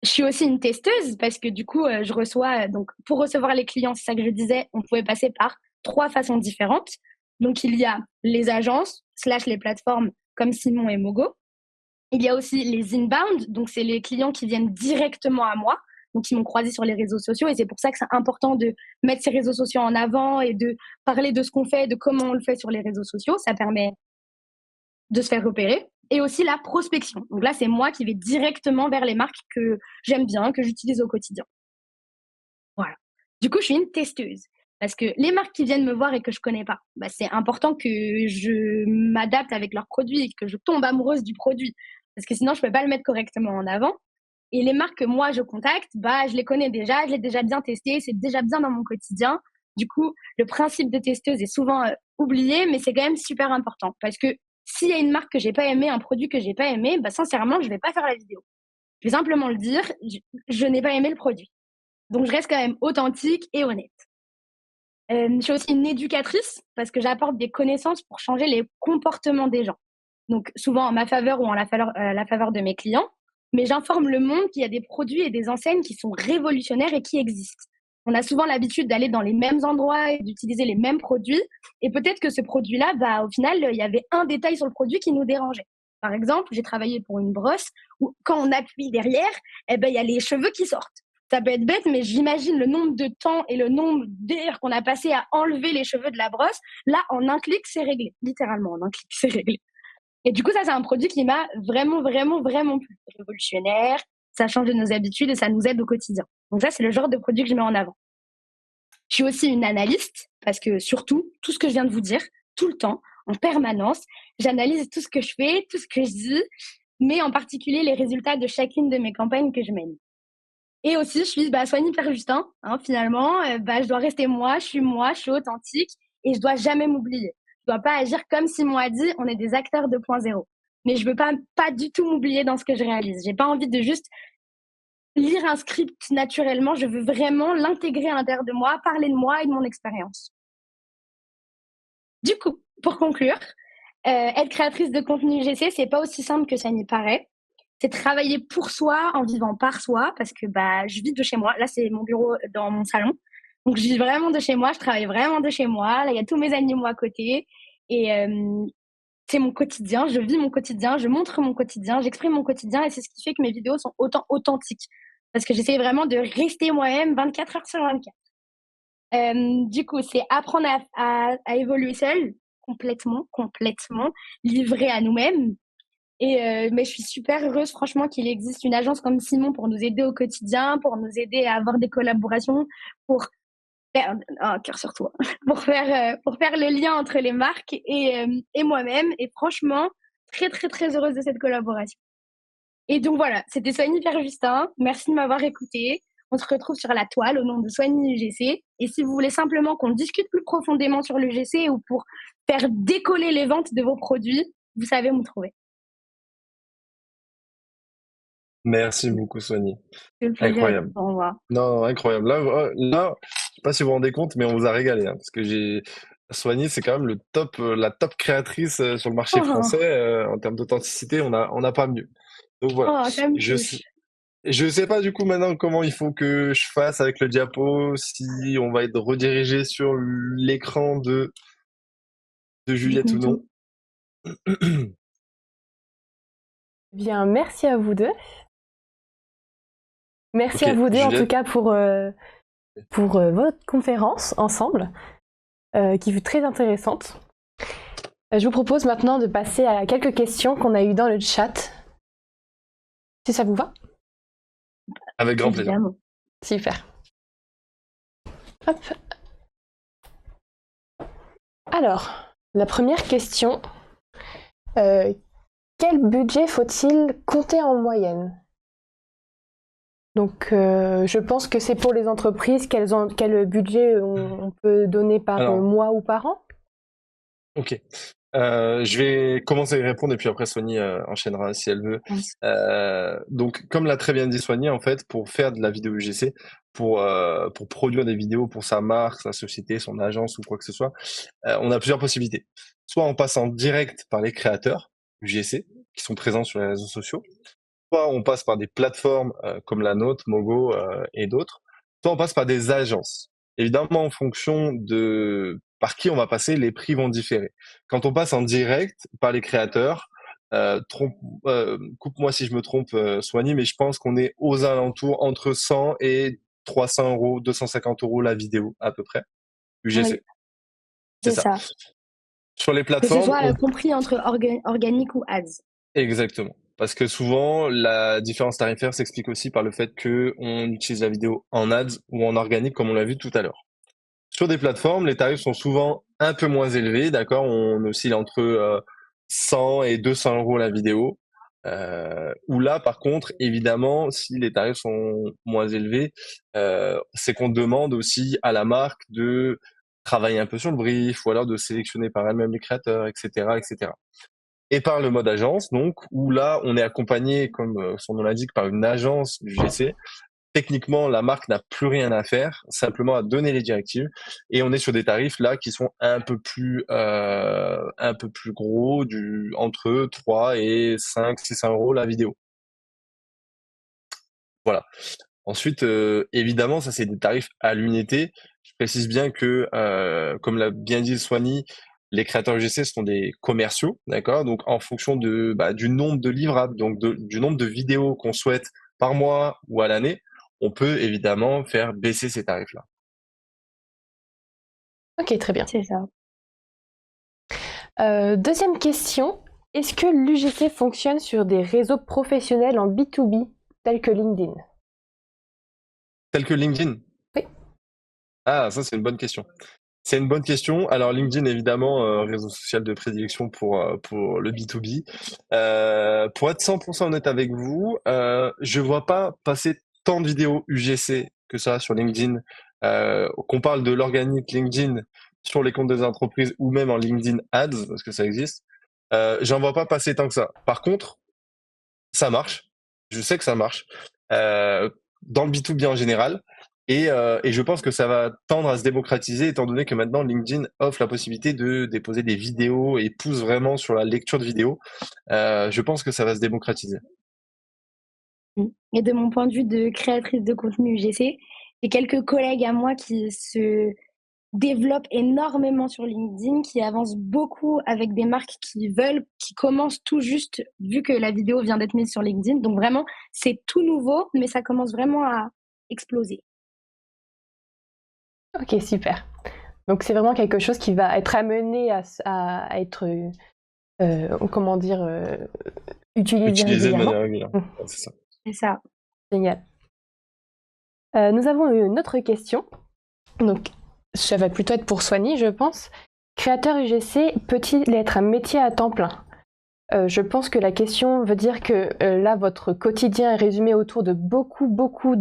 Je suis aussi une testeuse parce que du coup, je reçois, donc pour recevoir les clients, c'est ça que je disais, on pouvait passer par 3 façons différentes. Donc, il y a les agences / les plateformes comme Simon et Mogo. Il y a aussi les inbound, donc c'est les clients qui viennent directement à moi, donc qui m'ont croisé sur les réseaux sociaux. Et c'est pour ça que c'est important de mettre ces réseaux sociaux en avant et de parler de ce qu'on fait, de comment on le fait sur les réseaux sociaux. Ça permet de se faire repérer. Et aussi la prospection. Donc là, c'est moi qui vais directement vers les marques que j'aime bien, que j'utilise au quotidien. Voilà. Du coup, je suis une testeuse. Parce que les marques qui viennent me voir et que je connais pas, bah, c'est important que je m'adapte avec leurs produits et que je tombe amoureuse du produit. Parce que sinon, je peux pas le mettre correctement en avant. Et les marques que moi, je contacte, bah, je les connais déjà, je l'ai déjà bien testé, c'est déjà bien dans mon quotidien. Du coup, le principe de testeuse est souvent oublié, mais c'est quand même super important. Parce que s'il y a une marque que j'ai pas aimée, un produit que j'ai pas aimé, bah, sincèrement, je vais pas faire la vidéo. Je vais simplement le dire, je n'ai pas aimé le produit. Donc, je reste quand même authentique et honnête. Je suis aussi une éducatrice parce que j'apporte des connaissances pour changer les comportements des gens. Donc, souvent en ma faveur ou en la faveur de mes clients. Mais j'informe le monde qu'il y a des produits et des enseignes qui sont révolutionnaires et qui existent. On a souvent l'habitude d'aller dans les mêmes endroits et d'utiliser les mêmes produits. Et peut-être que ce produit-là, bah, au final, il y avait un détail sur le produit qui nous dérangeait. Par exemple, j'ai travaillé pour une brosse où quand on appuie derrière, eh ben, il y a les cheveux qui sortent. Ça peut être bête, mais j'imagine le nombre de temps et le nombre d'heures qu'on a passé à enlever les cheveux de la brosse. Là, en un clic, c'est réglé. Littéralement, en un clic, c'est réglé. Et du coup, ça, c'est un produit qui m'a vraiment, vraiment, vraiment plu. Révolutionnaire, ça change de nos habitudes et ça nous aide au quotidien. Donc ça, c'est le genre de produit que je mets en avant. Je suis aussi une analyste parce que surtout, tout ce que je viens de vous dire, tout le temps, en permanence, j'analyse tout ce que je fais, tout ce que je dis, mais en particulier les résultats de chacune de mes campagnes que je mène. Et aussi, je suis Soigny Perjustin, finalement. Je dois rester moi, je suis authentique et je dois jamais m'oublier. Je dois pas agir comme Simon a dit, on est des acteurs 2.0. Mais je veux pas du tout m'oublier dans ce que je réalise. J'ai pas envie de juste lire un script naturellement. Je veux vraiment l'intégrer à l'intérieur de moi, parler de moi et de mon expérience. Du coup, pour conclure, être créatrice de contenu UGC, c'est pas aussi simple que ça n'y paraît. C'est travailler pour soi en vivant par soi parce que je vis de chez moi. Là, c'est mon bureau dans mon salon. Donc, je vis vraiment de chez moi. Je travaille vraiment de chez moi. Là, il y a tous mes animaux à côté. Et c'est mon quotidien. Je vis mon quotidien. Je montre mon quotidien. J'exprime mon quotidien. Et c'est ce qui fait que mes vidéos sont autant authentiques. Parce que j'essaie vraiment de rester moi-même 24 heures sur 24. Du coup, c'est apprendre à évoluer seul, complètement, livré à nous-mêmes. Mais je suis super heureuse, franchement, qu'il existe une agence comme Simon pour nous aider au quotidien, pour nous aider à avoir des collaborations, pour faire, un cœur sur toi, pour faire le lien entre les marques et moi-même. Et franchement, très, très, très heureuse de cette collaboration. Et donc voilà, c'était Soigny Pierre Justin. Merci de m'avoir écouté. On se retrouve sur la toile au nom de Soigny UGC. Et si vous voulez simplement qu'on discute plus profondément sur l'UGC ou pour faire décoller les ventes de vos produits, vous savez où me trouver. Merci beaucoup, Soigny. C'est le plaisir. Incroyable. Au revoir. Non, incroyable. Là, je sais pas si vous vous rendez compte, mais on vous a régalé, hein, parce que Soigny, c'est quand même la top créatrice sur le marché français en termes d'authenticité. On n'a pas mieux. Donc voilà. Ça me Je touche. sais, je sais pas du coup maintenant comment il faut que je fasse avec le diapo, si on va être redirigé sur l'écran de Juliette ou non. Bien, merci à vous deux. Merci Ok, à vous deux en Juliette. tout cas pour votre conférence ensemble, qui fut très intéressante. Je vous propose maintenant de passer à quelques questions qu'on a eues dans le chat. Si ça vous va? Avec grand plaisir. Évidemment. Super. Hop. Alors, la première question. Quel budget faut-il compter en moyenne? Donc, je pense que c'est pour les entreprises, quel budget on peut donner par mois ou par an? Ok. Je vais commencer à y répondre et puis après Soigny enchaînera si elle veut. Donc, comme l'a très bien dit Soigny, en fait, pour faire de la vidéo UGC, pour produire des vidéos pour sa marque, sa société, son agence ou quoi que ce soit, on a plusieurs possibilités. Soit on passe en direct par les créateurs UGC qui sont présents sur les réseaux sociaux, soit on passe par des plateformes comme la nôtre, Mogo et d'autres, soit on passe par des agences. Évidemment, en fonction de par qui on va passer, les prix vont différer. Quand on passe en direct par les créateurs, coupe-moi si je me trompe, Soigny, mais je pense qu'on est aux alentours entre 100 et 300 euros, 250 euros la vidéo à peu près. UGC. Oui, c'est ça. Sur les Que ce plateformes, soit compris entre organique ou ads. exactement. Parce que souvent, la différence tarifaire s'explique aussi par le fait qu'on utilise la vidéo en ads ou en organique, comme on l'a vu tout à l'heure. Sur des plateformes, les tarifs sont souvent un peu moins élevés, d'accord? On oscille entre 100 et 200 euros la vidéo. Où là, par contre, évidemment, si les tarifs sont moins élevés, c'est qu'on demande aussi à la marque de travailler un peu sur le brief, ou alors de sélectionner par elle-même les créateurs, etc., etc. Et par le mode agence, donc, où là, on est accompagné, comme son nom l'indique, par une agence du GC. Techniquement, la marque n'a plus rien à faire, simplement à donner les directives. Et on est sur des tarifs là qui sont un peu plus gros, entre 3 et 5, 600 euros la vidéo. Voilà. Ensuite, évidemment, ça c'est des tarifs à l'unité. Je précise bien que, comme l'a bien dit Soigny, les créateurs UGC sont des commerciaux, d'accord? Donc, en fonction du nombre de livrables, donc du nombre de vidéos qu'on souhaite par mois ou à l'année, on peut évidemment faire baisser ces tarifs-là. Ok, très bien. C'est ça. Deuxième question. Est-ce que l'UGC fonctionne sur des réseaux professionnels en B2B, tels que LinkedIn? Tel que LinkedIn? Oui. Ah, ça c'est une bonne question. C'est une bonne question. Alors LinkedIn, évidemment, réseau social de prédilection pour le B2B. Pour être 100% honnête avec vous, je vois pas passer tant de vidéos UGC que ça sur LinkedIn. Qu'on parle de l'organique LinkedIn sur les comptes des entreprises ou même en LinkedIn Ads, parce que ça existe. J'en vois pas passer tant que ça. Par contre, ça marche. Je sais que ça marche. Dans le B2B en général. Et je pense que ça va tendre à se démocratiser étant donné que maintenant LinkedIn offre la possibilité de déposer des vidéos et pousse vraiment sur la lecture de vidéos. Je pense que ça va se démocratiser. Et de mon point de vue de créatrice de contenu UGC, j'ai quelques collègues à moi qui se développent énormément sur LinkedIn, qui avancent beaucoup avec des marques qui commencent tout juste, vu que la vidéo vient d'être mise sur LinkedIn. Donc vraiment, c'est tout nouveau, mais ça commence vraiment à exploser. Ok, super. Donc c'est vraiment quelque chose qui va être amené à être, comment dire, utilisé Utilisé de régulièrement. manière régulière. Ouais, c'est ça. C'est ça. Génial. Nous avons une autre question. Donc, ça va plutôt être pour Soigny, je pense. Créateur UGC peut-il être un métier à temps plein? Je pense que la question veut dire que là, votre quotidien est résumé autour de beaucoup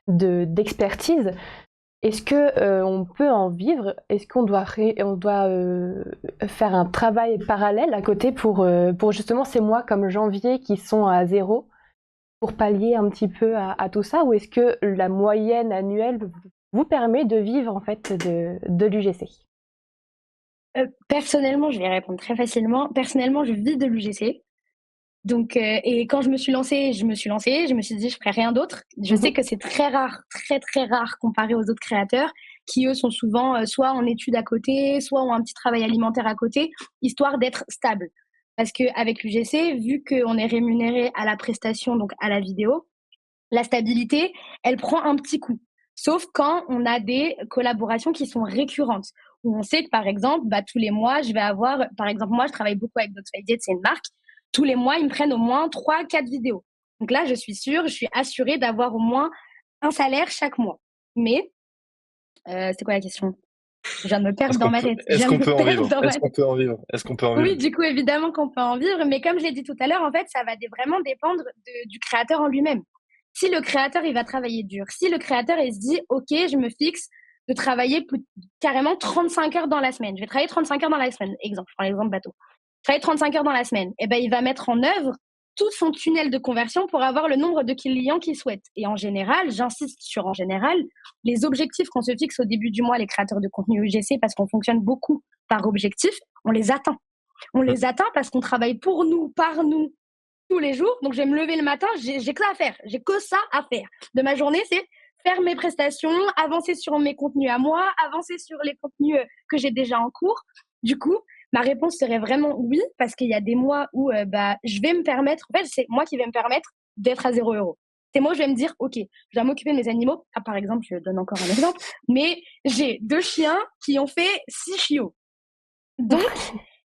d'expertise. Est-ce que on peut en vivre? Est-ce qu'on doit, faire un travail parallèle à côté pour justement ces mois comme janvier qui sont à zéro, pour pallier un petit peu à tout ça? Ou est-ce que la moyenne annuelle vous permet de vivre en fait de l'UGC? Personnellement, je vais répondre très facilement. Personnellement, je vis de l'UGC. Donc, et quand je me suis lancée, je me suis dit, je ferai rien d'autre. Je sais que c'est très rare, très très rare comparé aux autres créateurs qui, eux, sont souvent soit en études à côté, soit ont un petit travail alimentaire à côté, histoire d'être stable. Parce qu'avec l'UGC, vu qu'on est rémunéré à la prestation, donc à la vidéo, la stabilité, elle prend un petit coup. Sauf quand on a des collaborations qui sont récurrentes, où on sait que, par exemple, tous les mois, je vais avoir, par exemple, moi, je travaille beaucoup avec Doxfided, c'est une marque. Tous les mois, ils me prennent au moins 3-4 vidéos. Donc là, je suis sûre, je suis assurée d'avoir au moins un salaire chaque mois. Mais, c'est quoi la question? Je viens de me perdre dans ma tête. Est-ce qu'on peut en vivre? Est-ce qu'on peut en vivre? Est-ce qu'on peut en vivre? Oui, du coup, évidemment qu'on peut en vivre, mais comme je l'ai dit tout à l'heure, en fait, ça va vraiment dépendre du créateur en lui-même. Si le créateur, il va travailler dur, si le créateur, il se dit, OK, je me fixe de travailler carrément 35 heures dans la semaine. Je vais travailler 35 heures dans la semaine, exemple, je prends l'exemple bateau. Travailler 35 heures dans la semaine, et ben, il va mettre en œuvre tout son tunnel de conversion pour avoir le nombre de clients qu'il souhaite. Et en général, j'insiste sur en général, les objectifs qu'on se fixe au début du mois, les créateurs de contenu UGC, parce qu'on fonctionne beaucoup par objectif, on les atteint. On les atteint parce qu'on travaille pour nous, par nous, tous les jours. Donc, je vais me lever le matin, j'ai que ça à faire. J'ai que ça à faire. De ma journée, c'est faire mes prestations, avancer sur mes contenus à moi, avancer sur les contenus que j'ai déjà en cours. Du coup, ma réponse serait vraiment oui, parce qu'il y a des mois où je vais me permettre, en fait, c'est moi qui vais me permettre d'être à 0 €. C'est moi, je vais me dire, OK, je dois m'occuper de mes animaux. Ah, par exemple, je donne encore un exemple, mais j'ai 2 chiens qui ont fait 6 chiots. Donc,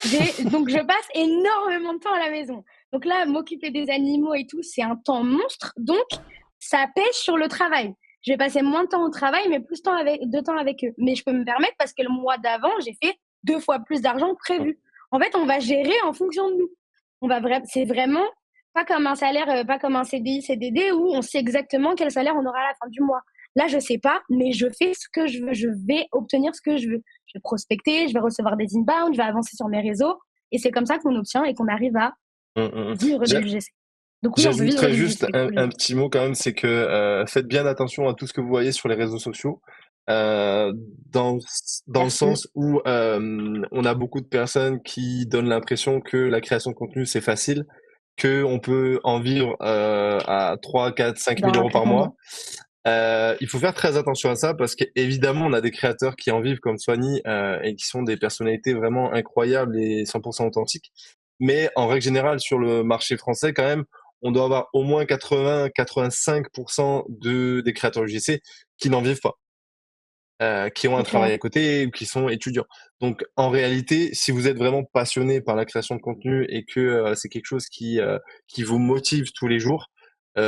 je passe énormément de temps à la maison. Donc là, m'occuper des animaux et tout, c'est un temps monstre. Donc, ça pèse sur le travail. Je vais passer moins de temps au travail, mais plus de temps avec eux. Mais je peux me permettre parce que le mois d'avant, j'ai fait 2 fois plus d'argent que prévu. En fait, on va gérer en fonction de nous. C'est vraiment pas comme un salaire, pas comme un CDI, CDD où on sait exactement quel salaire on aura à la fin du mois. Là, je sais pas, mais je fais ce que je veux. Je vais obtenir ce que je veux. Je vais prospecter, je vais recevoir des inbound, je vais avancer sur mes réseaux. Et c'est comme ça qu'on obtient et qu'on arrive à vivre de l'UGC. Donc oui, on peut vivre de J'ajouterais juste l'UGC. un petit mot quand même, c'est que faites bien attention à tout ce que vous voyez sur les réseaux sociaux. Dans le sens où on a beaucoup de personnes qui donnent l'impression que la création de contenu c'est facile, que on peut en vivre à 3, 4, 5 000 euros par mois. Il faut faire très attention à ça parce qu'évidemment on a des créateurs qui en vivent comme Soigny et qui sont des personnalités vraiment incroyables et 100% authentiques. Mais en règle générale sur le marché français quand même, on doit avoir au moins 80-85% des créateurs UGC qui n'en vivent pas. Qui ont un travail à côté ou qui sont étudiants. Donc en réalité, si vous êtes vraiment passionné par la création de contenu et que c'est quelque chose qui vous motive tous les jours,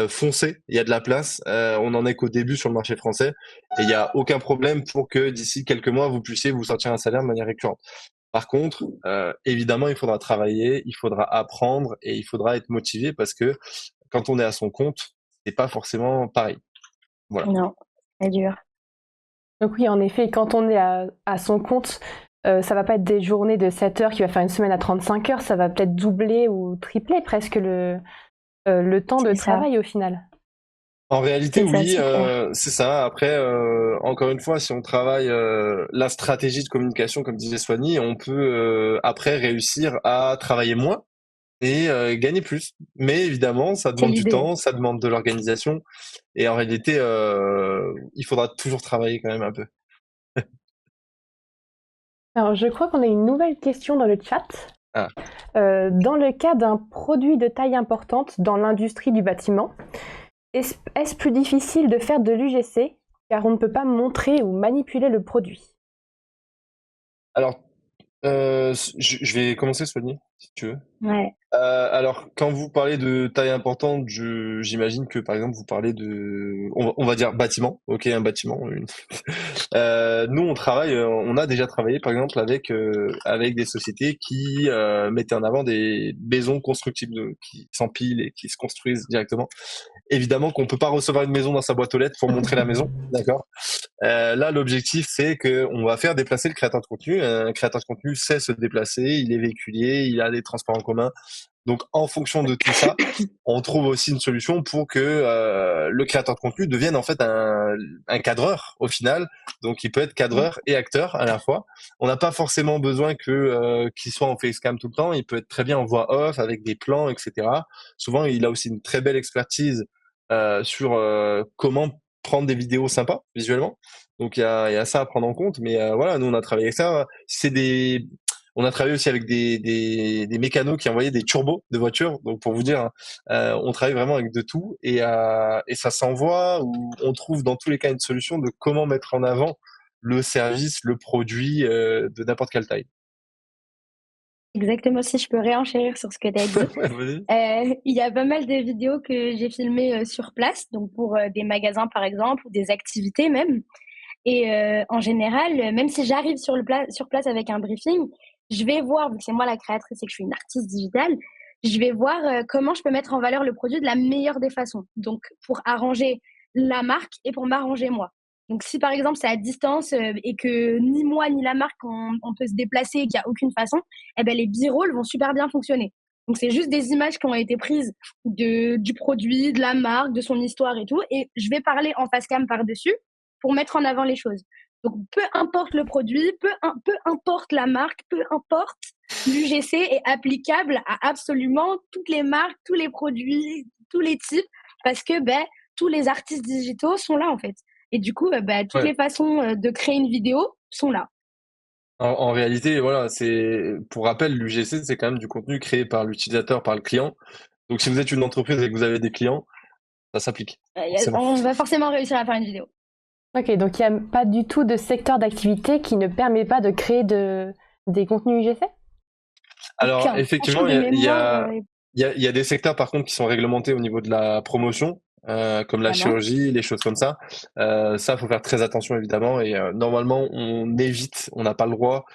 foncez, il y a de la place. On en est qu'au début sur le marché français et il n'y a aucun problème pour que d'ici quelques mois, vous puissiez vous sortir un salaire de manière récurrente. Par contre, évidemment, il faudra travailler, il faudra apprendre et il faudra être motivé parce que quand on est à son compte, c'est pas forcément pareil. Voilà. Non, c'est dur. Donc oui, en effet, quand on est à son compte, ça va pas être des journées de 7 heures qui va faire une semaine à 35 heures, ça va peut-être doubler ou tripler presque le temps de travail au final. En réalité, oui, c'est ça. Après, encore une fois, si on travaille la stratégie de communication, comme disait Soigny, on peut après réussir à travailler moins et gagner plus. Mais évidemment, ça demande du temps, ça demande de l'organisation. Et en réalité, il faudra toujours travailler quand même un peu. Alors, je crois qu'on a une nouvelle question dans le chat. Dans le cas d'un produit de taille importante dans l'industrie du bâtiment, est-ce plus difficile de faire de l'UGC car on ne peut pas montrer ou manipuler le produit. Alors, je vais commencer, Soigny, si tu veux. Ouais. Alors, quand vous parlez de taille importante, j'imagine que par exemple vous parlez de, on va dire bâtiment, ok, un bâtiment. Nous, on a déjà travaillé par exemple avec des sociétés qui mettaient en avant des maisons constructibles qui s'empilent et qui se construisent directement. Évidemment qu'on peut pas recevoir une maison dans sa boîte aux lettres pour montrer la maison, d'accord? Là, l'objectif, c'est que on va faire déplacer le créateur de contenu. Un créateur de contenu sait se déplacer, il est véhiculé, il a des transports en commun. Donc, en fonction de tout ça, on trouve aussi une solution pour que le créateur de contenu devienne en fait un cadreur au final. Donc, il peut être cadreur et acteur à la fois. On n'a pas forcément besoin qu'il soit en facecam tout le temps. Il peut être très bien en voix off avec des plans, etc. Souvent, il a aussi une très belle expertise sur comment prendre des vidéos sympas visuellement. Donc, il y a ça à prendre en compte. Mais voilà, nous, on a travaillé avec ça. On a travaillé aussi avec des mécanos qui envoyaient des turbos de voitures. Donc pour vous dire, on travaille vraiment avec de tout et ça s'envoie où on trouve dans tous les cas une solution de comment mettre en avant le service, le produit de n'importe quelle taille. Exactement, si je peux réenchérir sur ce que tu as dit. Vas-y. Il y a pas mal de vidéos que j'ai filmées sur place, donc pour des magasins par exemple, ou des activités même. Et en général, même si j'arrive sur place avec un briefing, je vais voir, vu que c'est moi la créatrice et que je suis une artiste digitale, je vais voir comment je peux mettre en valeur le produit de la meilleure des façons. Donc, pour arranger la marque et pour m'arranger moi. Donc, si par exemple c'est à distance et que ni moi ni la marque on peut se déplacer et qu'il n'y a aucune façon, eh ben, les b-rolls vont super bien fonctionner. Donc, c'est juste des images qui ont été prises du produit, de la marque, de son histoire et tout. Et je vais parler en face cam par-dessus pour mettre en avant les choses. Donc, peu importe le produit, peu importe la marque, peu importe, l'UGC est applicable à absolument toutes les marques, tous les produits, tous les types, parce que tous les artistes digitaux sont là en fait. Et du coup, toutes les façons de créer une vidéo sont là. En réalité, voilà, pour rappel, l'UGC, c'est quand même du contenu créé par l'utilisateur, par le client. Donc, si vous êtes une entreprise et que vous avez des clients, ça s'applique. On va forcément réussir à faire une vidéo. Ok, donc il n'y a pas du tout de secteur d'activité qui ne permet pas de créer des contenus UGC? Alors, effectivement, il y a des secteurs par contre qui sont réglementés au niveau de la promotion, comme la chirurgie, les choses comme ça. Ça, faut faire très attention évidemment. Et normalement, on n'a pas le droit.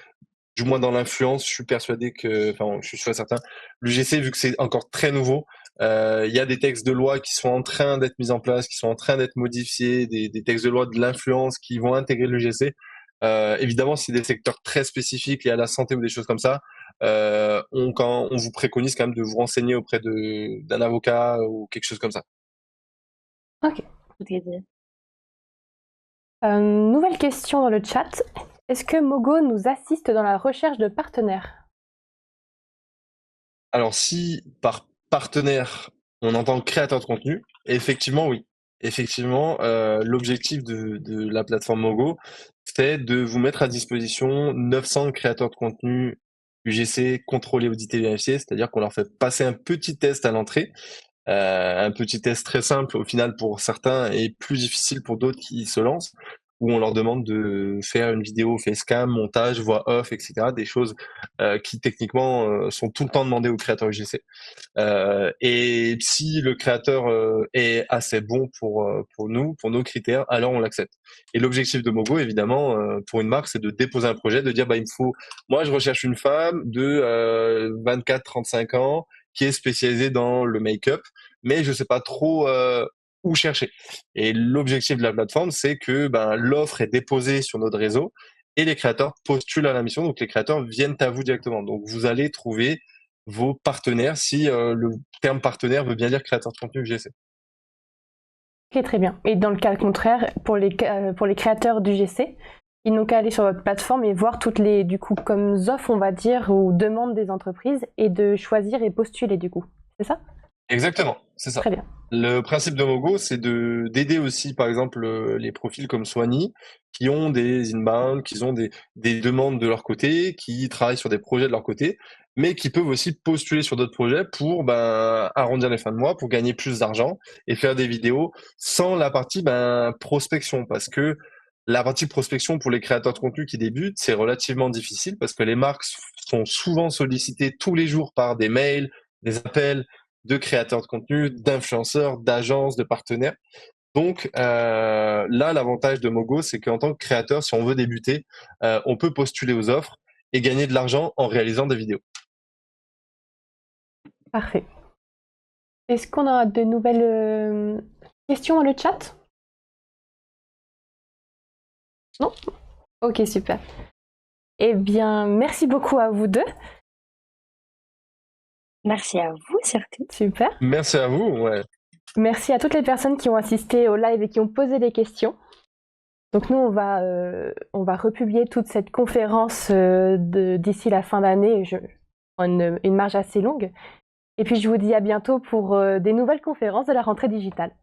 Du moins dans l'influence, je suis persuadé je suis sûr et certain. L'UGC, vu que c'est encore très nouveau, il y a des textes de loi qui sont en train d'être mis en place, qui sont en train d'être modifiés, des textes de loi de l'influence qui vont intégrer l'UGC. Évidemment, si c'est des secteurs très spécifiques liés à la santé ou des choses comme ça, on vous préconise quand même de vous renseigner auprès d'un avocat ou quelque chose comme ça. Ok. Tout est dit. Nouvelle question dans le chat. Est-ce que Mogo nous assiste dans la recherche de partenaires? Alors, si par partenaire, on entend créateur de contenu, effectivement, oui. Effectivement, l'objectif de la plateforme Mogo, c'est de vous mettre à disposition 900 créateurs de contenu UGC contrôlés, audités, vérifiés, c'est-à-dire qu'on leur fait passer un petit test à l'entrée, un petit test très simple au final pour certains et plus difficile pour d'autres qui se lancent, où on leur demande de faire une vidéo facecam, montage, voix off, etc. Des choses qui techniquement sont tout le temps demandées aux créateurs UGC. Et si le créateur est assez bon pour nous, pour nos critères, alors on l'accepte. Et l'objectif de Mogo, évidemment, pour une marque, c'est de déposer un projet, de dire moi je recherche une femme de 24-35 ans qui est spécialisée dans le make-up, mais je sais pas trop où chercher. Et l'objectif de la plateforme, c'est que l'offre est déposée sur notre réseau et les créateurs postulent à la mission, donc les créateurs viennent à vous directement. Donc vous allez trouver vos partenaires, si le terme partenaire veut bien dire créateur de contenu UGC. Ok, très bien. Et dans le cas contraire, pour les créateurs d'UGC, ils n'ont qu'à aller sur votre plateforme et voir toutes les, du coup, comme offres, on va dire, ou demandes des entreprises, et de choisir et postuler, du coup. C'est ça? Exactement, c'est ça. Très bien. Le principe de Mogo, c'est d'aider aussi, par exemple, les profils comme Soigny, qui ont des inbound, qui ont des demandes de leur côté, qui travaillent sur des projets de leur côté. mais qui peuvent aussi postuler sur d'autres projets pour arrondir les fins de mois, pour gagner plus d'argent et faire des vidéos sans la partie prospection. Parce que la partie prospection pour les créateurs de contenu qui débutent, c'est relativement difficile parce que les marques sont souvent sollicitées tous les jours par des mails, des appels de créateurs de contenu, d'influenceurs, d'agences, de partenaires. Donc là, l'avantage de Mogo, c'est qu'en tant que créateur, si on veut débuter, on peut postuler aux offres et gagner de l'argent en réalisant des vidéos. Parfait. Est-ce qu'on a de nouvelles questions dans le chat? Non? Ok, super. Eh bien, merci beaucoup à vous deux. Merci à vous, surtout. Super. Merci à vous. Ouais. Merci à toutes les personnes qui ont assisté au live et qui ont posé des questions. Donc nous, on va republier toute cette conférence d'ici la fin d'année, une marge assez longue. Et puis je vous dis à bientôt pour des nouvelles conférences de la rentrée digitale.